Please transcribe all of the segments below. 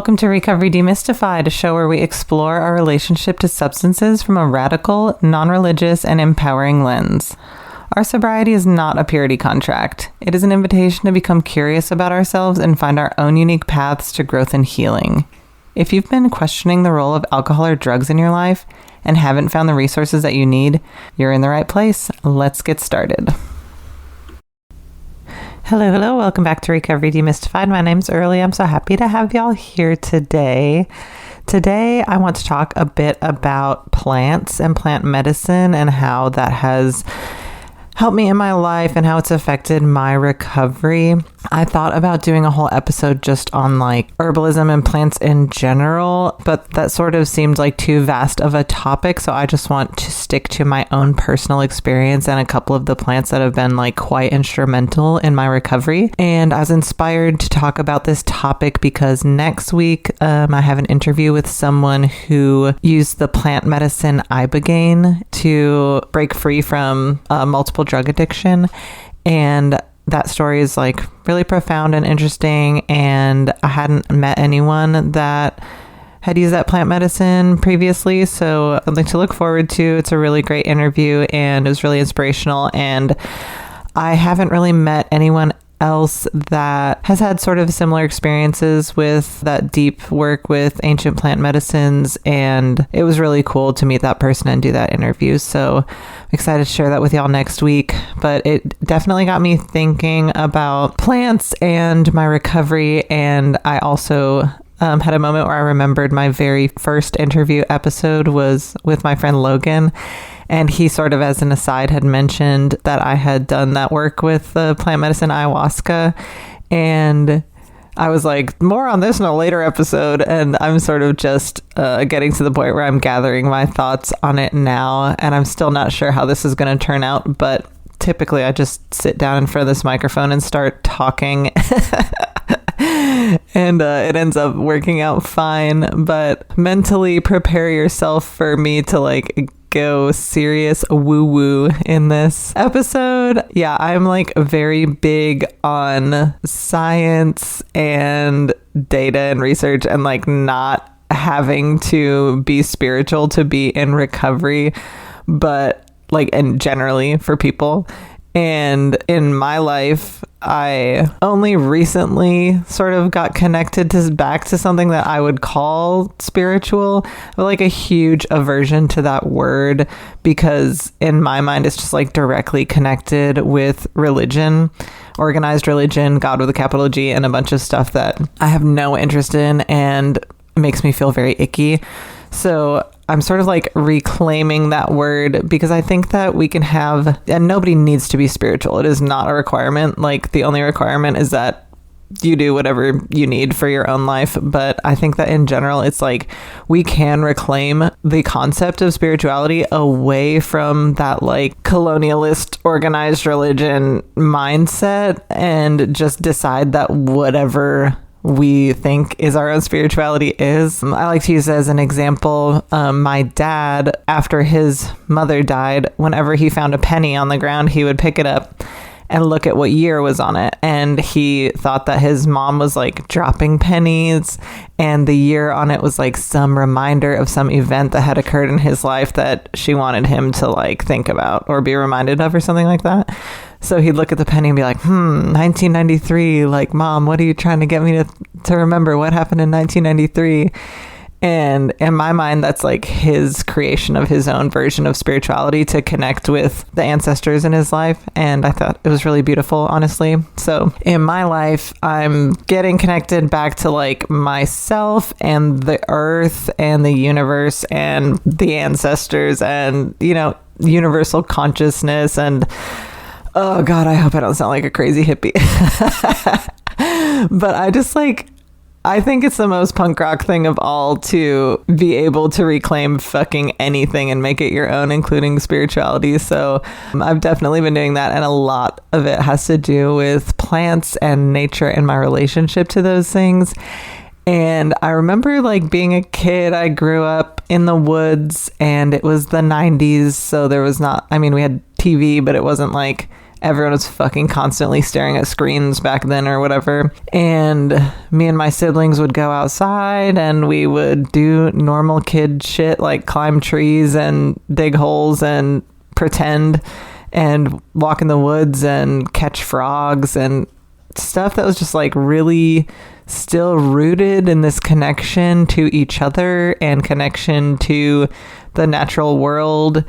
Welcome to Recovery Demystified, a show where we explore our relationship to substances from a radical, non-religious, and empowering lens. Our sobriety is not a purity contract. It is an invitation to become curious about ourselves and find our own unique paths to growth and healing. If you've been questioning the role of alcohol or drugs in your life and haven't found the resources that you need, you're in the right place. Let's get started. Hello. Welcome back to Recovery Demystified. My name's Early. I'm so happy to have y'all here today. Today, I want to talk a bit about plants and plant medicine and how that has helped me in my life and how it's affected my recovery. I thought about doing a whole episode just on like herbalism and plants in general, but that sort of seemed like too vast of a topic. So I just want to stick to my own personal experience and a couple of the plants that have been like quite instrumental in my recovery. And I was inspired to talk about this topic because next week I have an interview with someone who used the plant medicine ibogaine to break free from multiple drug addiction. And that story is like really profound and interesting, and I hadn't met anyone that had used that plant medicine previously, so something to look forward to. It's a really great interview and it was really inspirational, and I haven't really met anyone else that has had sort of similar experiences with that deep work with ancient plant medicines, and it was really cool to meet that person and do that interview. So I'm excited to share that with y'all next week, but it definitely got me thinking about plants and my recovery. And I also had a moment where I remembered my very first interview episode was with my friend Logan. And he sort of, as an aside, had mentioned that I had done that work with the plant medicine ayahuasca. And I was like, more on this in a later episode. And I'm sort of just getting to the point where I'm gathering my thoughts on it now. And I'm still not sure how this is going to turn out. But typically I just sit down in front of this microphone and start talking. And it ends up working out fine. But mentally prepare yourself for me to like go serious woo-woo in this episode. Yeah, I'm like very big on science and data and research and like not having to be spiritual to be in recovery, but like, and generally for people. And in my life, I only recently sort of got connected back to something that I would call spiritual, but like a huge aversion to that word because in my mind, it's just like directly connected with religion, organized religion, God with a capital G, and a bunch of stuff that I have no interest in and makes me feel very icky. So I'm sort of like reclaiming that word because I think that we can have, and nobody needs to be spiritual. It is not a requirement. Like the only requirement is that you do whatever you need for your own life. But I think that in general, it's like we can reclaim the concept of spirituality away from that like colonialist organized religion mindset and just decide that whatever we think is our own spirituality is. I like to use as an example, my dad, after his mother died, whenever he found a penny on the ground, he would pick it up and look at what year was on it. And he thought that his mom was like dropping pennies and the year on it was like some reminder of some event that had occurred in his life that she wanted him to like think about or be reminded of or something like that. So he'd look at the penny and be like, 1993, like, Mom, what are you trying to get me to remember? What happened in 1993? And in my mind, that's like his creation of his own version of spirituality to connect with the ancestors in his life. And I thought it was really beautiful, honestly. So in my life, I'm getting connected back to like myself and the earth and the universe and the ancestors and, you know, universal consciousness. And oh God, I hope I don't sound like a crazy hippie. But I think it's the most punk rock thing of all to be able to reclaim fucking anything and make it your own, including spirituality. So I've definitely been doing that. And a lot of it has to do with plants and nature and my relationship to those things. And I remember like being a kid, I grew up in the woods and it was the 90s. So there was not, I mean, we had TV, but it wasn't like everyone was fucking constantly staring at screens back then or whatever. And me and my siblings would go outside and we would do normal kid shit like climb trees and dig holes and pretend and walk in the woods and catch frogs and stuff that was just like really still rooted in this connection to each other and connection to the natural world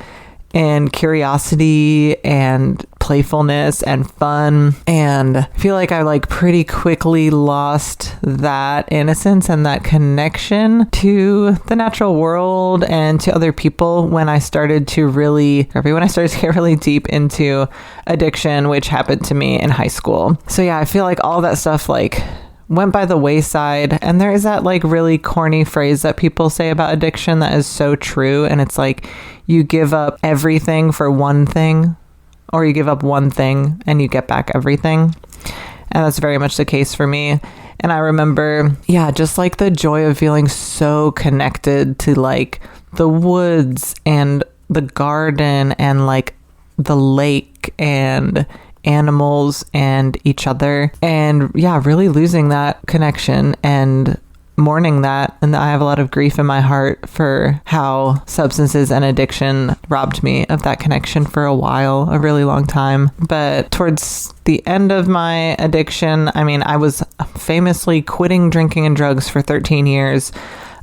and curiosity and playfulness and fun. And I feel like I like pretty quickly lost that innocence and that connection to the natural world and to other people when I started to get really deep into addiction, which happened to me in high school. So yeah, I feel like all that stuff like went by the wayside. And there is that like really corny phrase that people say about addiction that is so true. And it's like, you give up everything for one thing, or you give up one thing and you get back everything. And that's very much the case for me. And I remember, just like the joy of feeling so connected to like the woods and the garden and like the lake and animals and each other. And really losing that connection and mourning that. And I have a lot of grief in my heart for how substances and addiction robbed me of that connection for a while, a really long time. But towards the end of my addiction, I was famously quitting drinking and drugs for 13 years.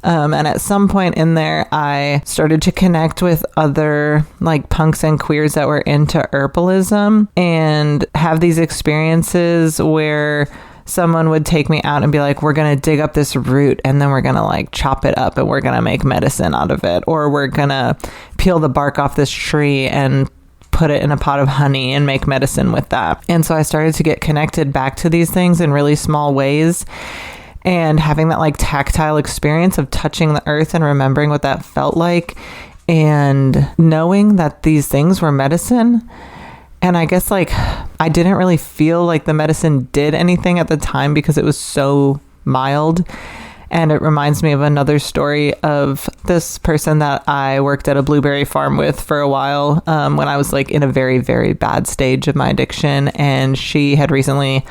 And at some point in there, I started to connect with other like punks and queers that were into herbalism and have these experiences where someone would take me out and be like, we're going to dig up this root and then we're going to like chop it up and we're going to make medicine out of it. Or we're going to peel the bark off this tree and put it in a pot of honey and make medicine with that. And so I started to get connected back to these things in really small ways. And having that like tactile experience of touching the earth and remembering what that felt like and knowing that these things were medicine. And I guess like I didn't really feel like the medicine did anything at the time because it was so mild. And it reminds me of another story of this person that I worked at a blueberry farm with for a while when I was like in a very, very bad stage of my addiction. And she had recently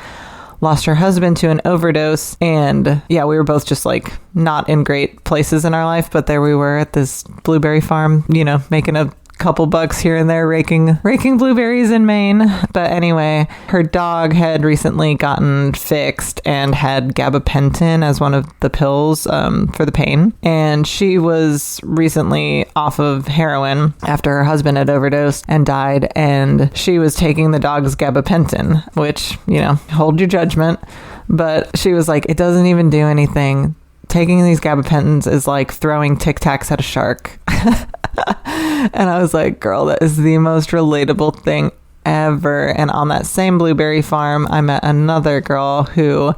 lost her husband to an overdose. And we were both just like not in great places in our life. But there we were at this blueberry farm, making a couple bucks here and there raking blueberries in Maine. But anyway, her dog had recently gotten fixed and had gabapentin as one of the pills for the pain. And she was recently off of heroin after her husband had overdosed and died. And she was taking the dog's gabapentin, which, hold your judgment. But she was like, it doesn't even do anything. Taking these gabapentins is like throwing Tic Tacs at a shark. And I was like, girl, that is the most relatable thing ever. And on that same blueberry farm, I met another girl who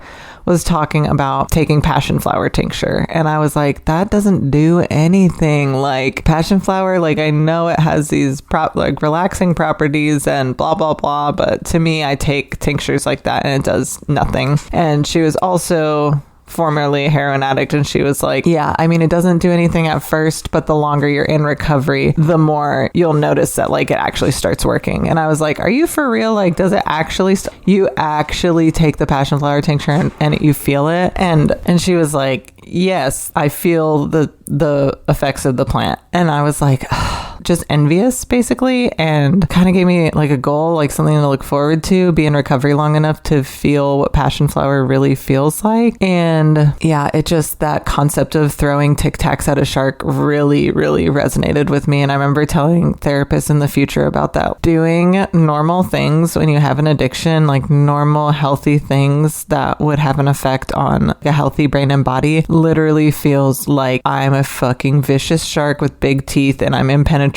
was talking about taking passion flower tincture. And I was like, that doesn't do anything. Like passion flower, like I know it has these relaxing properties and blah, blah, blah. But to me, I take tinctures like that and it does nothing. And she was also formerly a heroin addict, and she was like, it doesn't do anything at first, but the longer you're in recovery, the more you'll notice that like it actually starts working. And I was like, are you for real? Like, does it actually you actually take the passion flower tincture and you feel it? And she was like, yes, I feel the effects of the plant. And I was like, just envious basically, and kind of gave me like a goal, like something to look forward to, be in recovery long enough to feel what passion flower really feels like. And it just, that concept of throwing Tic Tacs at a shark really, really resonated with me. And I remember telling therapists in the future about that. Doing normal things when you have an addiction, like normal, healthy things that would have an effect on a healthy brain and body, literally feels like I'm a fucking vicious shark with big teeth and I'm impenetrable.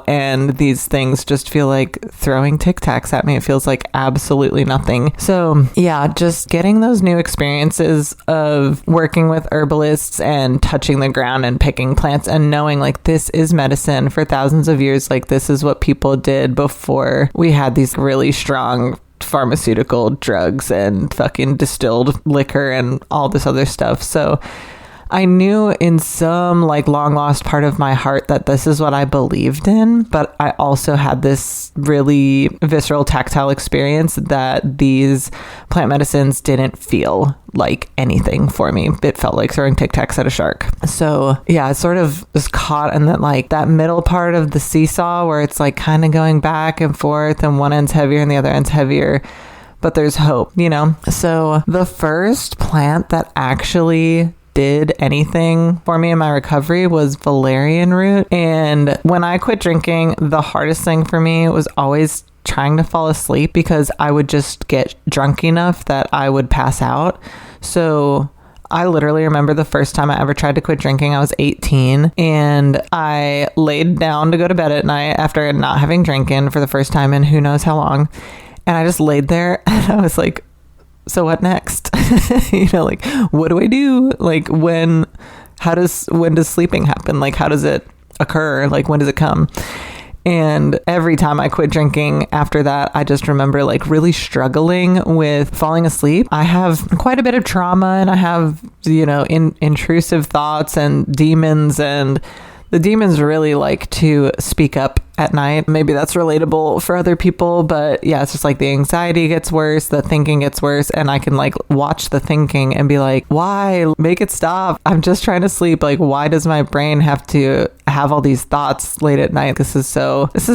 And these things just feel like throwing Tic Tacs at me. It feels like absolutely nothing. So just getting those new experiences of working with herbalists and touching the ground and picking plants and knowing like this is medicine for thousands of years. Like this is what people did before we had these really strong pharmaceutical drugs and fucking distilled liquor and all this other stuff. So I knew in some like long lost part of my heart that this is what I believed in, but I also had this really visceral tactile experience that these plant medicines didn't feel like anything for me. It felt like throwing Tic Tacs at a shark. So yeah, I sort of was caught in that middle part of the seesaw where it's like kind of going back and forth and one end's heavier and the other end's heavier, but there's hope, you know? So the first plant that actually did anything for me in my recovery was valerian root. And when I quit drinking, the hardest thing for me was always trying to fall asleep because I would just get drunk enough that I would pass out. So I literally remember the first time I ever tried to quit drinking, I was 18 and I laid down to go to bed at night after not having drinking for the first time in who knows how long. And I just laid there and I was like, so what next? You know, like, what do I do? Like, when does sleeping happen? Like, how does it occur? Like, when does it come? And every time I quit drinking after that, I just remember like really struggling with falling asleep. I have quite a bit of trauma and I have, you know, intrusive thoughts and demons, and the demons really like to speak up at night. Maybe that's relatable for other people, but yeah, it's just like the anxiety gets worse, the thinking gets worse, and I can like watch the thinking and be like, why? Make it stop. I'm just trying to sleep. Like, why does my brain have to have all these thoughts late at night? This is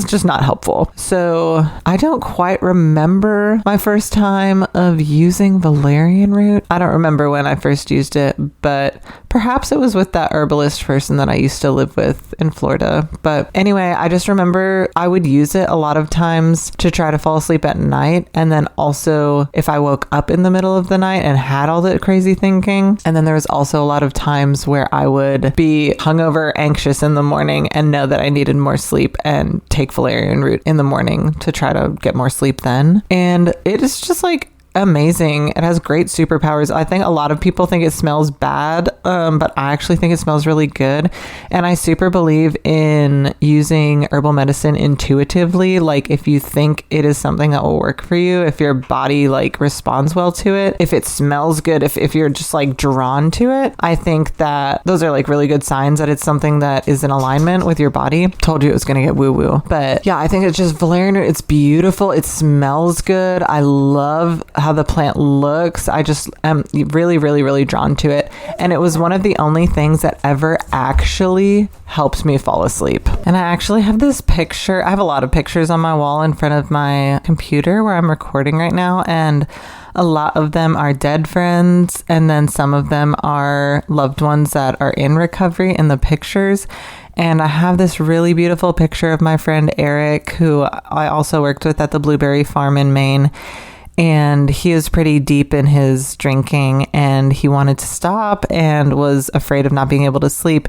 just not helpful. So I don't quite remember my first time of using valerian root. I don't remember when I first used it, but perhaps it was with that herbalist person that I used to live with in Florida. But anyway, I just remember I would use it a lot of times to try to fall asleep at night. And then also if I woke up in the middle of the night and had all the crazy thinking. And then there was also a lot of times where I would be hungover, anxious in the morning and know that I needed more sleep and take valerian root in the morning to try to get more sleep then. And it is just like amazing. It has great superpowers. I think a lot of people think it smells bad, but I actually think it smells really good. And I super believe in using herbal medicine intuitively. Like if you think it is something that will work for you, if your body like responds well to it, if it smells good, if you're just like drawn to it, I think that those are like really good signs that it's something that is in alignment with your body. Told you it was going to get woo woo, but yeah, I think it's just valerian root. It's beautiful. It smells good. I love how the plant looks. I just am really, really, really drawn to it. And it was one of the only things that ever actually helped me fall asleep. And I actually have this picture. I have a lot of pictures on my wall in front of my computer where I'm recording right now. And a lot of them are dead friends. And then some of them are loved ones that are in recovery in the pictures. And I have this really beautiful picture of my friend Eric, who I also worked with at the Blueberry Farm in Maine. And he was pretty deep in his drinking and he wanted to stop and was afraid of not being able to sleep.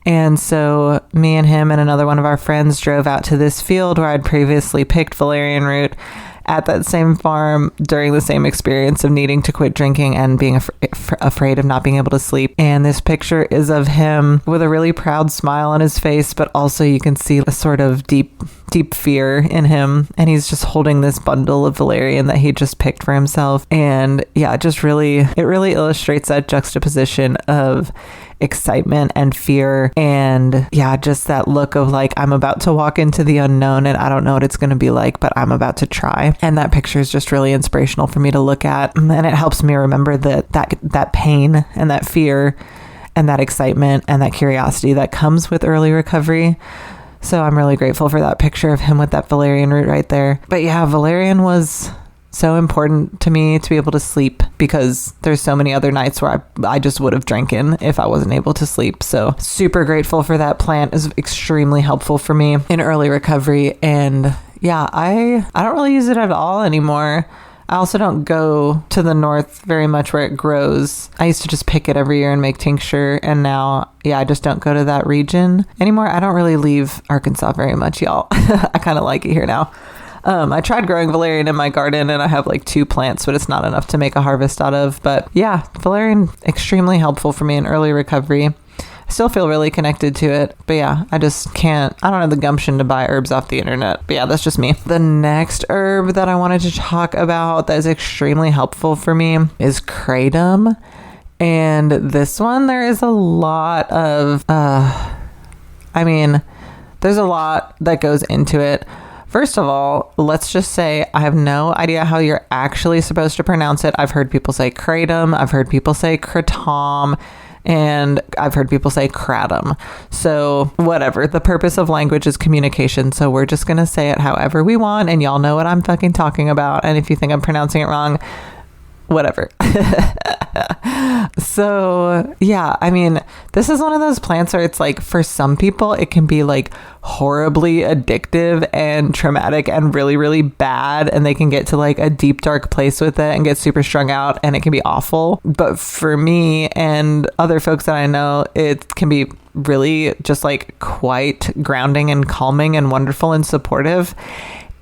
And so me and him and another one of our friends drove out to this field where I'd previously picked valerian root at that same farm during the same experience of needing to quit drinking and being afraid of not being able to sleep. And this picture is of him with a really proud smile on his face, but also you can see a sort of deep fear in him. And he's just holding this bundle of valerian that he just picked for himself. And yeah, it really illustrates that juxtaposition of excitement and fear, and yeah, just that look of like, I'm about to walk into the unknown and I don't know what it's going to be like, but I'm about to try. And that picture is just really inspirational for me to look at, and it helps me remember that pain and that fear and that excitement and that curiosity that comes with early recovery. So I'm really grateful for that picture of him with that valerian root right there. But yeah, valerian was so important to me to be able to sleep, because there's so many other nights where I just would have drinking if I wasn't able to sleep. So super grateful for that plant. Is extremely helpful for me in early recovery. And yeah, I don't really use it at all anymore. I also don't go to the north very much where it grows. I used to just pick it every year and make tincture. And now, yeah, I just don't go to that region anymore. I don't really leave Arkansas very much, y'all. I kind of like it here now. I tried growing valerian in my garden and I have like 2 plants, but it's not enough to make a harvest out of. But yeah, valerian, extremely helpful for me in early recovery. I still feel really connected to it, but yeah, I don't have the gumption to buy herbs off the internet. But yeah, that's just me. The next herb that I wanted to talk about that is extremely helpful for me is kratom. And this one, there is a lot of, there's a lot that goes into it. First of all, let's just say I have no idea how you're actually supposed to pronounce it. I've heard people say kratom. I've heard people say kratom. And I've heard people say kratom. So whatever. The purpose of language is communication. So we're just going to say it however we want. And y'all know what I'm fucking talking about. And if you think I'm pronouncing it wrong, whatever. So yeah, I mean, this is one of those plants where it's like, for some people, it can be like horribly addictive and traumatic and really, really bad. And they can get to like a deep, dark place with it and get super strung out, and it can be awful. But for me and other folks that I know, it can be really just like quite grounding and calming and wonderful and supportive.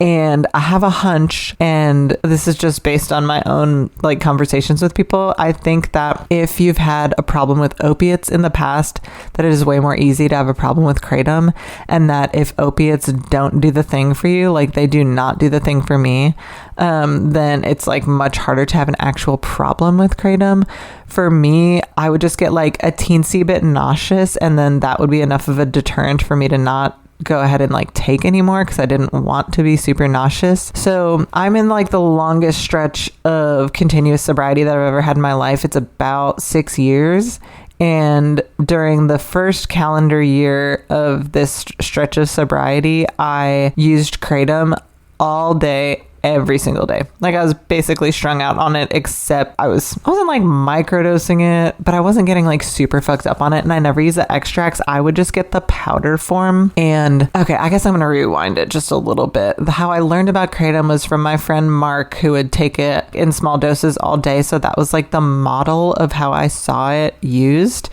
And I have a hunch, and this is just based on my own like conversations with people. I think that if you've had a problem with opiates in the past, that it is way more easy to have a problem with kratom. And that if opiates don't do the thing for you, like they do not do the thing for me, then it's like much harder to have an actual problem with kratom. For me, I would just get like a teensy bit nauseous, and then that would be enough of a deterrent for me to not go ahead and like take anymore, because I didn't want to be super nauseous. So I'm in like the longest stretch of continuous sobriety that I've ever had in my life. It's about 6 years. And during the first calendar year of this stretch of sobriety, I used kratom all day, every single day. Like I was basically strung out on it, except I wasn't like microdosing it, but I wasn't getting like super fucked up on it. And I never used the extracts. I would just get the powder form. And okay, I guess I'm going to rewind it just a little bit. How I learned about kratom was from my friend Mark, who would take it in small doses all day. So that was like the model of how I saw it used.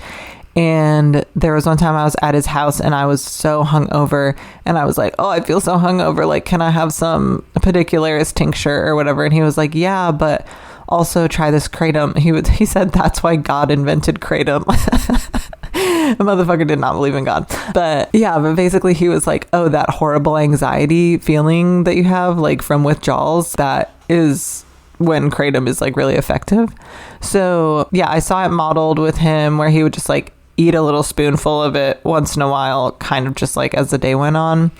And there was one time I was at his house and I was so hungover, and I was like, oh, I feel so hungover. Like, can I have some Peticularis tincture or whatever? And he was like, yeah, but also try this kratom. He said that's why God invented kratom. The motherfucker did not believe in God. But yeah, but basically he was like, oh, that horrible anxiety feeling that you have like from withdrawals, that is when kratom is like really effective. So yeah, I saw it modeled with him where he would just like eat a little spoonful of it once in a while, kind of just like as the day went on.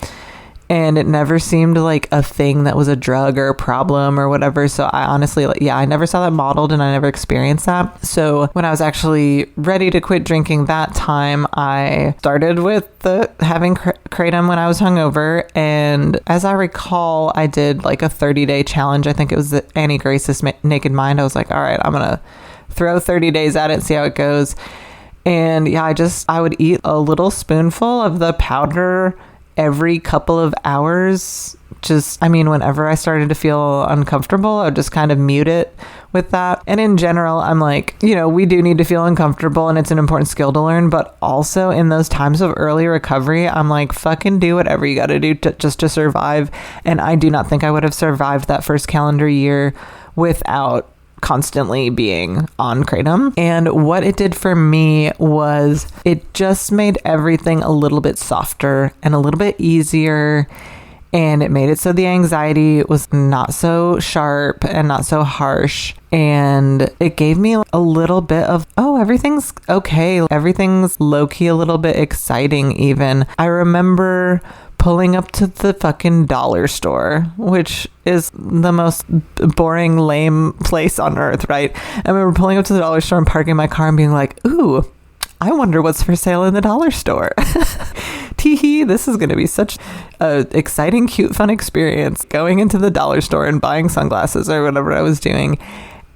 And it never seemed like a thing that was a drug or a problem or whatever. So I honestly, I never saw that modeled, and I never experienced that. So when I was actually ready to quit drinking that time, I started with having kratom when I was hungover. And as I recall, I did like a 30-day challenge. I think it was the Annie Grace's Naked Mind. I was like, all right, I'm going to throw 30 days at it and see how it goes. And yeah, I would eat a little spoonful of the powder every couple of hours. Whenever I started to feel uncomfortable, I would just kind of mute it with that. And in general, I'm like, we do need to feel uncomfortable, and it's an important skill to learn. But also in those times of early recovery, I'm like, fucking do whatever you got to do just to survive. And I do not think I would have survived that first calendar year without constantly being on kratom. And what it did for me was it just made everything a little bit softer and a little bit easier, and it made it so the anxiety was not so sharp and not so harsh, and it gave me a little bit of, oh, everything's okay, everything's low-key a little bit exciting even. I remember pulling up to the fucking dollar store, which is the most boring, lame place on earth, right? I remember pulling up to the dollar store and parking my car and being like, ooh, I wonder what's for sale in the dollar store. Teehee, this is going to be such a exciting, cute, fun experience, going into the dollar store and buying sunglasses or whatever I was doing.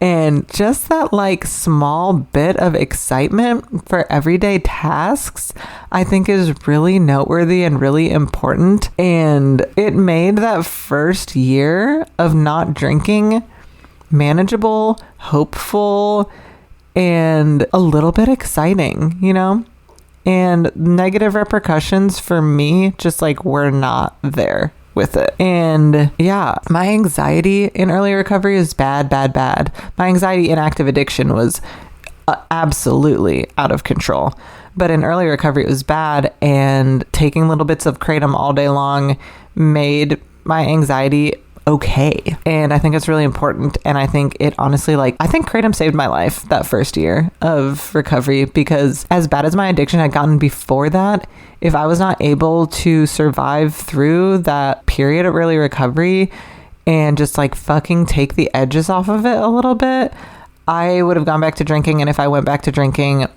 And just that like small bit of excitement for everyday tasks, I think is really noteworthy and really important. And it made that first year of not drinking manageable, hopeful, and a little bit exciting, And negative repercussions for me just like were not there with it. And yeah, my anxiety in early recovery is bad. My anxiety in active addiction was absolutely out of control. But in early recovery, it was bad. And taking little bits of kratom all day long made my anxiety okay. And I think it's really important. And I think it honestly, like, I think Kratom saved my life that first year of recovery, because as bad as my addiction had gotten before that, if I was not able to survive through that period of early recovery and just like fucking take the edges off of it a little bit, I would have gone back to drinking. And if I went back to drinking,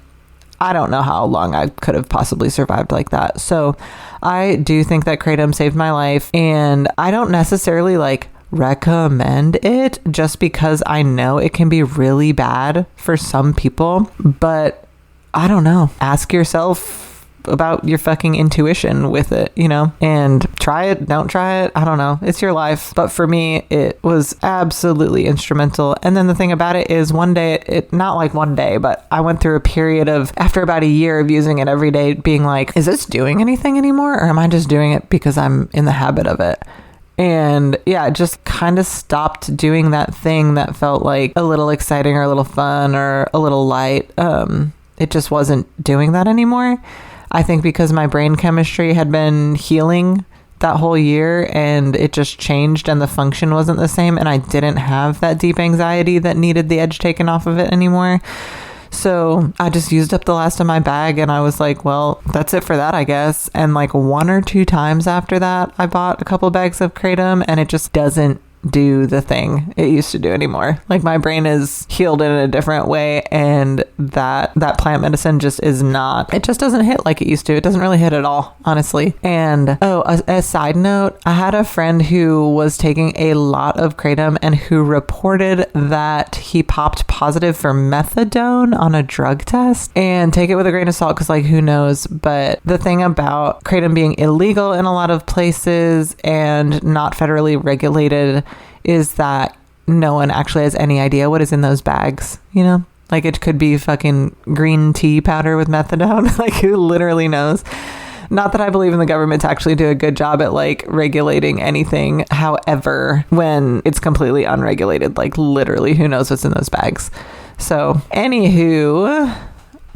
I don't know how long I could have possibly survived like that. So I do think that Kratom saved my life, and I don't necessarily like recommend it just because I know it can be really bad for some people. But I don't know. Ask yourself about your fucking intuition with it, you know, and try it, don't try it. I don't know. It's your life. But for me, it was absolutely instrumental. And then the thing about it is one day, it not like one day, but I went through a period of, after about a year of using it every day, being like, is this doing anything anymore? Or am I just doing it because I'm in the habit of it? And yeah, just kind of stopped doing that thing that felt like a little exciting or a little fun or a little light. It just wasn't doing that anymore. I think because my brain chemistry had been healing that whole year, and it just changed and the function wasn't the same, and I didn't have that deep anxiety that needed the edge taken off of it anymore. So I just used up the last of my bag, and I was like, well, that's it for that, I guess. And like 1 or 2 times after that, I bought a couple bags of Kratom, and it just doesn't do the thing it used to do anymore. Like my brain is healed in a different way, and that plant medicine just is not, it just doesn't hit like it used to. It doesn't really hit at all, honestly. And a side note, I had a friend who was taking a lot of Kratom and who reported that he popped positive for methadone on a drug test. And take it with a grain of salt, because like who knows. But the thing about Kratom being illegal in a lot of places and not federally regulated is that no one actually has any idea what is in those bags, you know? Like it could be fucking green tea powder with methadone. Like who literally knows? Not that I believe in the government to actually do a good job at like regulating anything. However, when it's completely unregulated, like literally who knows what's in those bags. So anywho,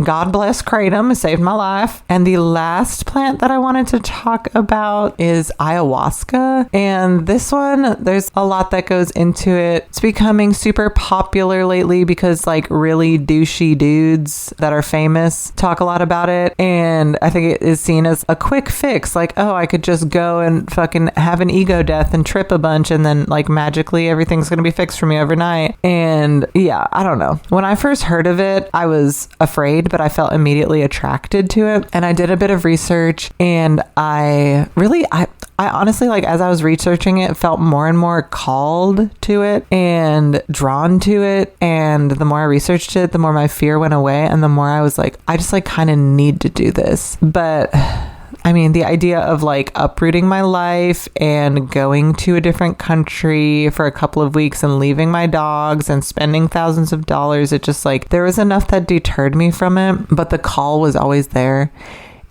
God bless Kratom, saved my life. And the last plant that I wanted to talk about is ayahuasca. And this one, there's a lot that goes into it. It's becoming super popular lately because like really douchey dudes that are famous talk a lot about it. And I think it is seen as a quick fix. Like, oh, I could just go and fucking have an ego death and trip a bunch, and then like magically everything's going to be fixed for me overnight. And yeah, I don't know. When I first heard of it, I was afraid, but I felt immediately attracted to it. And I did a bit of research, and I honestly, like as I was researching it, felt more and more called to it and drawn to it. And the more I researched it, the more my fear went away, and the more I was like, I just like kind of need to do this. But I mean, the idea of like uprooting my life and going to a different country for a couple of weeks and leaving my dogs and spending thousands of dollars, it just like, there was enough that deterred me from it, but the call was always there.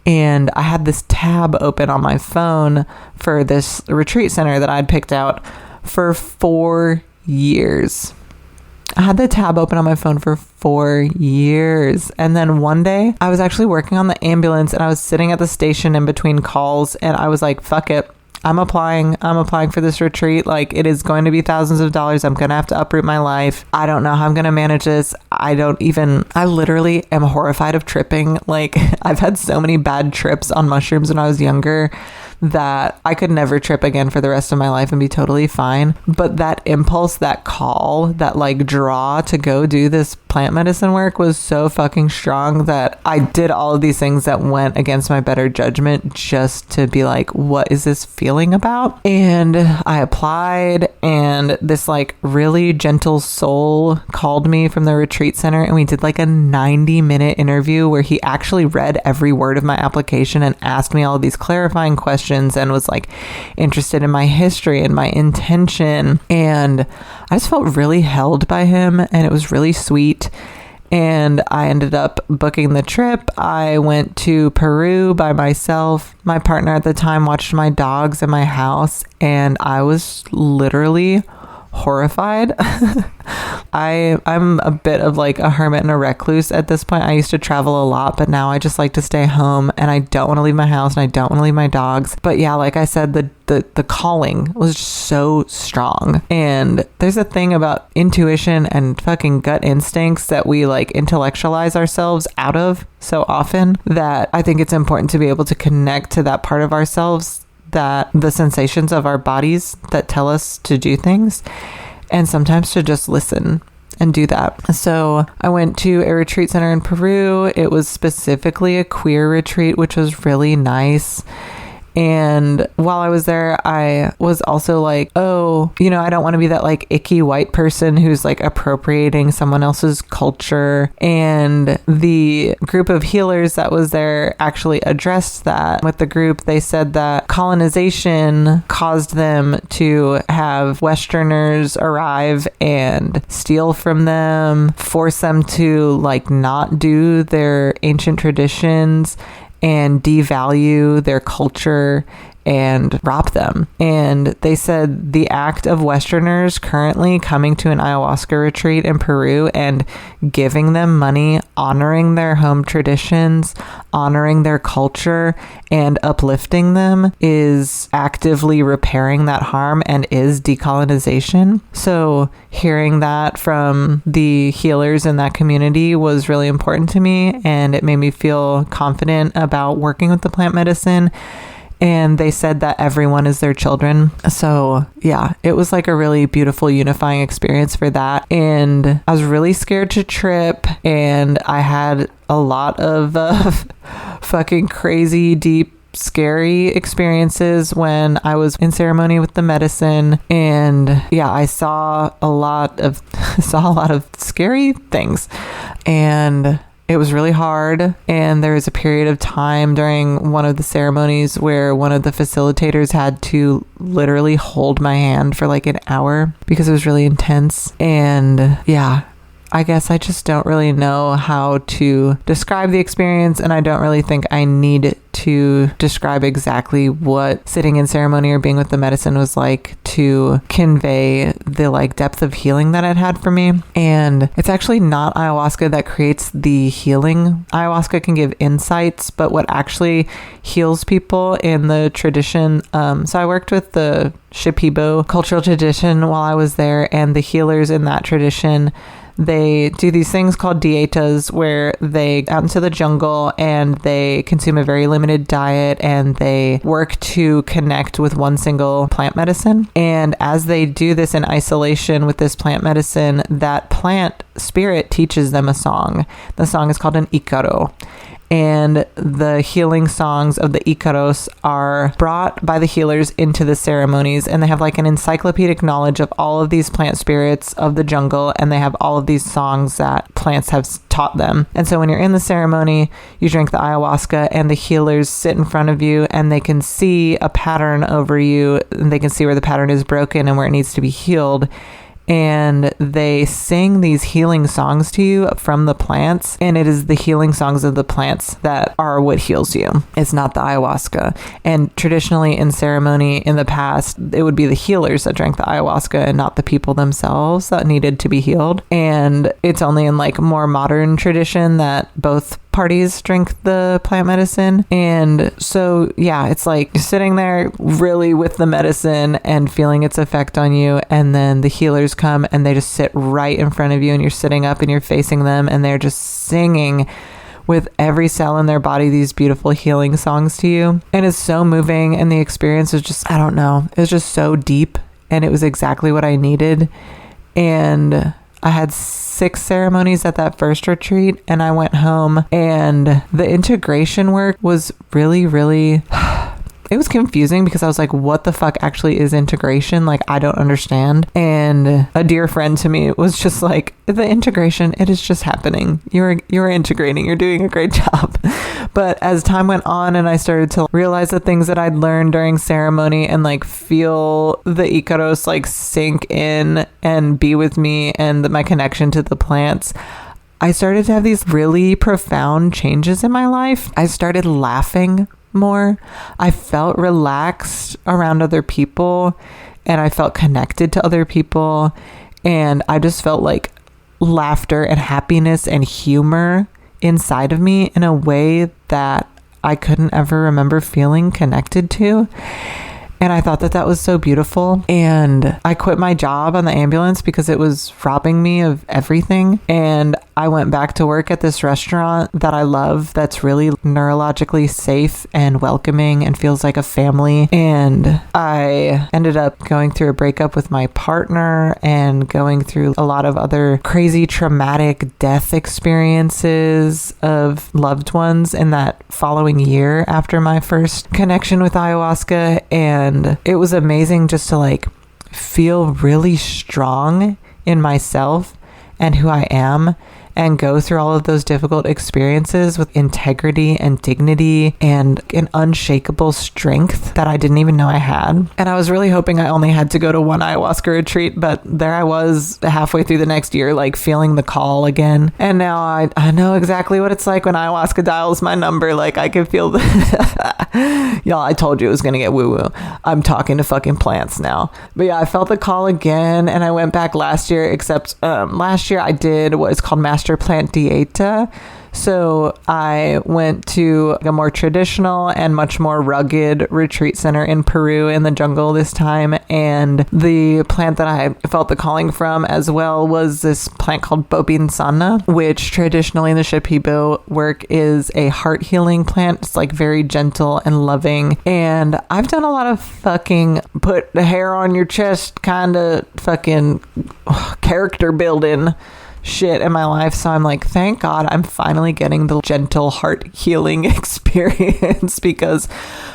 And I had this tab open on my phone for this retreat center that I'd picked out for 4 years. I had the tab open on my phone for 4 years. And then one day I was actually working on the ambulance, and I was sitting at the station in between calls, and I was like, fuck it. I'm applying for this retreat. Like it is going to be thousands of dollars. I'm going to have to uproot my life. I don't know how I'm going to manage this. I literally am horrified of tripping. Like I've had so many bad trips on mushrooms when I was younger that I could never trip again for the rest of my life and be totally fine. But that impulse, that call, that like draw to go do this plant medicine work was so fucking strong that I did all of these things that went against my better judgment just to be like, what is this feeling about? And I applied, and this like really gentle soul called me from the retreat center, and we did like a 90-minute interview where he actually read every word of my application and asked me all of these clarifying questions and was like interested in my history and my intention. And I just felt really held by him, and it was really sweet. And I ended up booking the trip. I went to Peru by myself. My partner at the time watched my dogs in my house, and I was literally horrified. I'm a bit of like a hermit and a recluse at this point. I used to travel a lot, but now I just like to stay home, and I don't want to leave my house, and I don't want to leave my dogs. But yeah, like I said, the calling was just so strong. And there's a thing about intuition and fucking gut instincts that we like intellectualize ourselves out of so often, that I think it's important to be able to connect to that part of ourselves, that the sensations of our bodies that tell us to do things, and sometimes to just listen and do that. So I went to a retreat center in Peru. It was specifically a queer retreat, which was really nice. And while I was there, I was also like, oh, you know, I don't want to be that like icky white person who's like appropriating someone else's culture. And the group of healers that was there actually addressed that with the group. They said that colonization caused them to have Westerners arrive and steal from them, force them to like not do their ancient traditions, and devalue their culture and rob them. And they said the act of Westerners currently coming to an ayahuasca retreat in Peru and giving them money, honoring their home traditions, honoring their culture, and uplifting them is actively repairing that harm and is decolonization. So hearing that from the healers in that community was really important to me, and it made me feel confident about working with the plant medicine. And they said that everyone is their children. So yeah, it was like a really beautiful unifying experience for that. And I was really scared to trip, and I had a lot of fucking crazy, deep, scary experiences when I was in ceremony with the medicine. And yeah, I saw a lot of scary things, and it was really hard. And there was a period of time during one of the ceremonies where one of the facilitators had to literally hold my hand for like an hour because it was really intense. And yeah, I guess I just don't really know how to describe the experience, and I don't really think I need to describe exactly what sitting in ceremony or being with the medicine was like to convey the like depth of healing that it had for me. And it's actually not ayahuasca that creates the healing. Ayahuasca can give insights, but what actually heals people in the tradition. So I worked with the Shipibo cultural tradition while I was there, and the healers in that tradition, they do these things called dietas where they out into the jungle and they consume a very limited diet, and they work to connect with one single plant medicine. And as they do this in isolation with this plant medicine, that plant spirit teaches them a song. The song is called an Icaro. And the healing songs of the Icaros are brought by the healers into the ceremonies, and they have like an encyclopedic knowledge of all of these plant spirits of the jungle, and they have all of these songs that plants have taught them. And so when you're in the ceremony, you drink the ayahuasca, and the healers sit in front of you, and they can see a pattern over you, and they can see where the pattern is broken and where it needs to be healed. And they sing these healing songs to you from the plants, and it is the healing songs of the plants that are what heals you. It's not the ayahuasca. And traditionally in ceremony in the past, it would be the healers that drank the ayahuasca and not the people themselves that needed to be healed. And it's only in like more modern tradition that both parties drink the plant medicine. And so yeah, it's like sitting there really with the medicine and feeling its effect on you, and then the healers come and they just sit right in front of you, and you're sitting up and you're facing them, and they're just singing with every cell in their body these beautiful healing songs to you. And it's so moving, and the experience is just, I don't know, it was just so deep, and it was exactly what I needed. And I had 6 ceremonies at that first retreat, and I went home, and the integration work was really, really it was confusing because I was like, what the fuck actually is integration? Like, I don't understand. And a dear friend to me was just like, the integration, it is just happening. You're integrating. You're doing a great job. But as time went on and I started to realize the things that I'd learned during ceremony and like feel the Icaros like sink in and be with me and my connection to the plants, I started to have these really profound changes in my life. I started laughing more. I felt relaxed around other people, and I felt connected to other people, and I just felt like laughter and happiness and humor inside of me in a way that I couldn't ever remember feeling connected to. And I thought that that was so beautiful. And I quit my job on the ambulance because it was robbing me of everything. And I went back to work at this restaurant that I love, that's really neurologically safe and welcoming and feels like a family. And I ended up going through a breakup with my partner and going through a lot of other crazy traumatic death experiences of loved ones in that following year after my first connection with ayahuasca. And it was amazing just to like feel really strong in myself and who I am, and go through all of those difficult experiences with integrity and dignity and an unshakable strength that I didn't even know I had. And I was really hoping I only had to go to one ayahuasca retreat, but there I was halfway through the next year, like feeling the call again. And now I know exactly what it's like when ayahuasca dials my number. Like I can feel y'all, I told you it was going to get woo woo. I'm talking to fucking plants now. But yeah, I felt the call again, and I went back last year, except last year I did what is called Master Plant Dieta. So I went to a more traditional and much more rugged retreat center in Peru in the jungle this time. And the plant that I felt the calling from as well was this plant called bobinsana, which traditionally in the Shipibo work is a heart healing plant. It's like very gentle and loving. And I've done a lot of fucking put the hair on your chest kind of fucking character building shit in my life. So I'm like, thank God I'm finally getting the gentle heart healing experience, because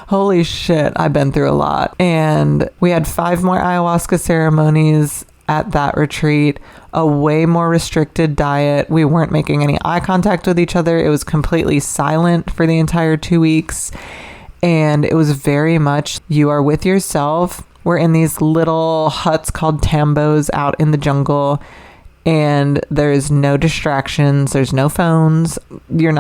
holy shit, I've been through a lot. And we had 5 more ayahuasca ceremonies at that retreat, a way more restricted diet. We weren't making any eye contact with each other. It was completely silent for the entire 2 weeks. And it was very much, you are with yourself. We're in these little huts called tambos out in the jungle, and there's no distractions, there's no phones, you're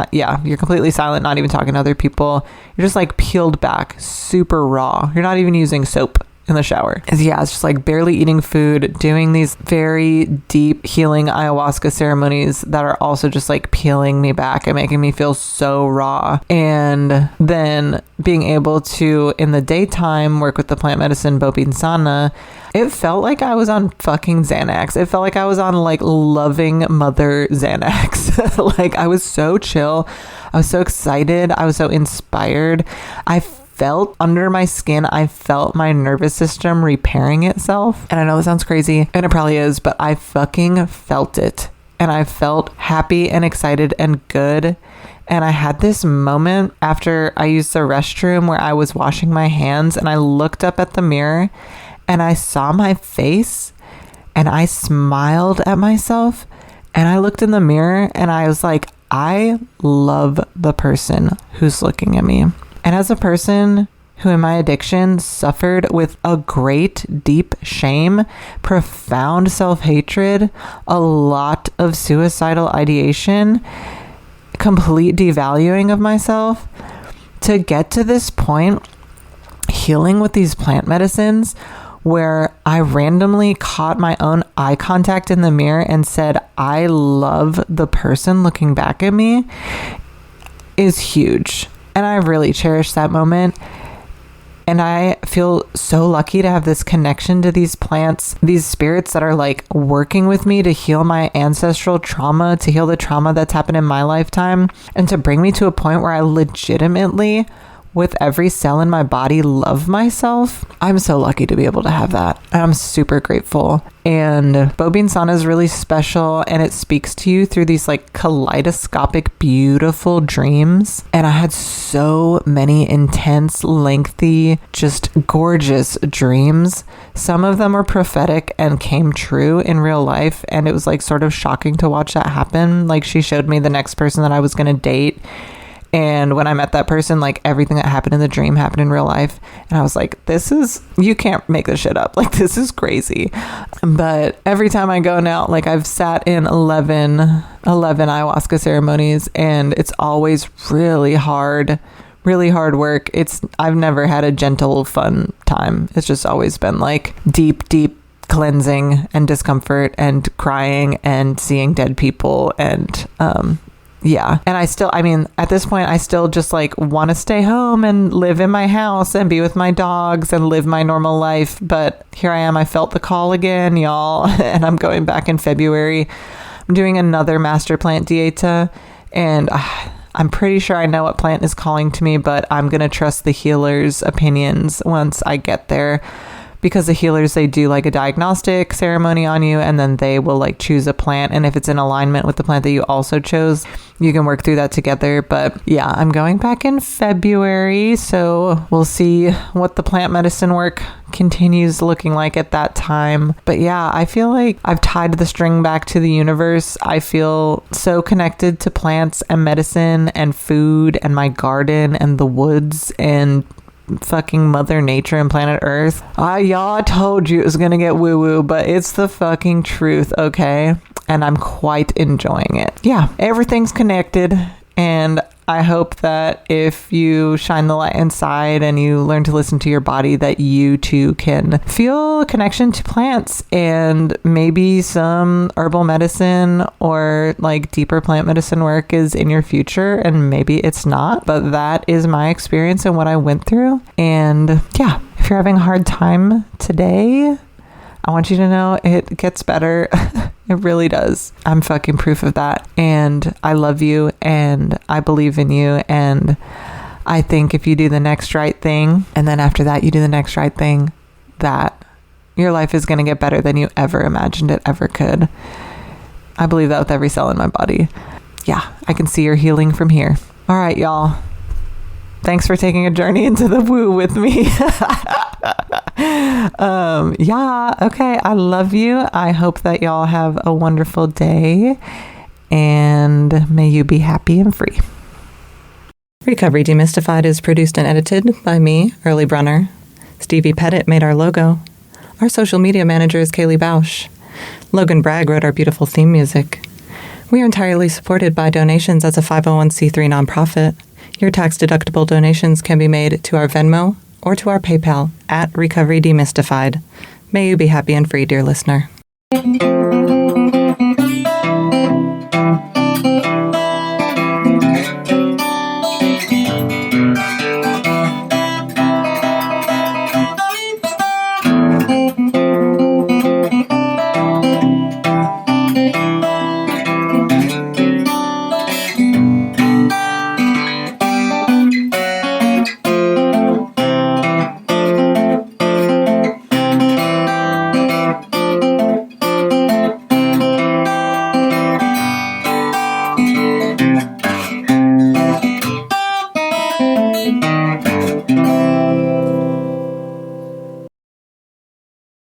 completely silent, not even talking to other people. You're just like peeled back, super raw. You're not even using soap in the shower. It's just like barely eating food, doing these very deep healing ayahuasca ceremonies that are also just like peeling me back and making me feel so raw. And then being able to, in the daytime, work with the plant medicine bobinsana. It felt like I was on fucking Xanax. It felt like I was on like loving mother Xanax. Like I was so chill. I was so excited. I was so inspired. I felt under my skin, I felt my nervous system repairing itself. And I know it sounds crazy, and it probably is, but I fucking felt it. And I felt happy and excited and good. And I had this moment after I used the restroom where I was washing my hands, and I looked up at the mirror and I saw my face, and I smiled at myself, and I looked in the mirror and I was like, I love the person who's looking at me. And as a person who in my addiction suffered with a great deep shame, profound self-hatred, a lot of suicidal ideation, complete devaluing of myself, to get to this point, healing with these plant medicines, where I randomly caught my own eye contact in the mirror and said, I love the person looking back at me, is huge. And I really cherish that moment. And I feel so lucky to have this connection to these plants, these spirits that are like working with me to heal my ancestral trauma, to heal the trauma that's happened in my lifetime, and to bring me to a point where I legitimately, with every cell in my body, love myself. I'm so lucky to be able to have that. I'm super grateful. And bobinsana is really special, and it speaks to you through these like kaleidoscopic, beautiful dreams. And I had so many intense, lengthy, just gorgeous dreams. Some of them were prophetic and came true in real life. And it was like sort of shocking to watch that happen. Like she showed me the next person that I was going to date. And when I met that person, like everything that happened in the dream happened in real life. And I was like, you can't make this shit up. Like, this is crazy. But every time I go now, like I've sat in 11 ayahuasca ceremonies, and it's always really hard, really hard work. I've never had a gentle, fun time. It's just always been like deep cleansing and discomfort and crying and seeing dead people and yeah. And at this point, I still just like want to stay home and live in my house and be with my dogs and live my normal life. But here I am. I felt the call again, y'all. And I'm going back in February. I'm doing another master plant dieta. And I'm pretty sure I know what plant is calling to me, but I'm going to trust the healers' opinions once I get there. Because the healers, they do like a diagnostic ceremony on you, and then they will like choose a plant. And if it's in alignment with the plant that you also chose, you can work through that together. But yeah, I'm going back in February. So we'll see what the plant medicine work continues looking like at that time. But yeah, I feel like I've tied the string back to the universe. I feel so connected to plants and medicine and food and my garden and the woods and fucking Mother Nature and planet Earth. Y'all, I told you it was gonna get woo-woo, but it's the fucking truth, okay? And I'm quite enjoying it. Yeah, everything's connected, and I hope that if you shine the light inside and you learn to listen to your body, that you too can feel a connection to plants and maybe some herbal medicine or like deeper plant medicine work is in your future, and maybe it's not, but that is my experience and what I went through. And yeah, if you're having a hard time today, I want you to know it gets better. It really does. I'm fucking proof of that. And I love you and I believe in you. And I think if you do the next right thing, and then after that you do the next right thing, that your life is going to get better than you ever imagined it ever could. I believe that with every cell in my body. Yeah, I can see your healing from here. All right, y'all. Thanks for taking a journey into the woo with me. Yeah, okay. I love you. I hope that y'all have a wonderful day, and may you be happy and free. Recovery Demystified is produced and edited by me, Early Brunner. Stevie Petet made our logo. Our social media manager is Kaylee Bausch. Logan Bragg wrote our beautiful theme music. We are entirely supported by donations as a 501c3 nonprofit. Your tax-deductible donations can be made to our Venmo or to our PayPal at Recovery Demystified. May you be happy and free, dear listener.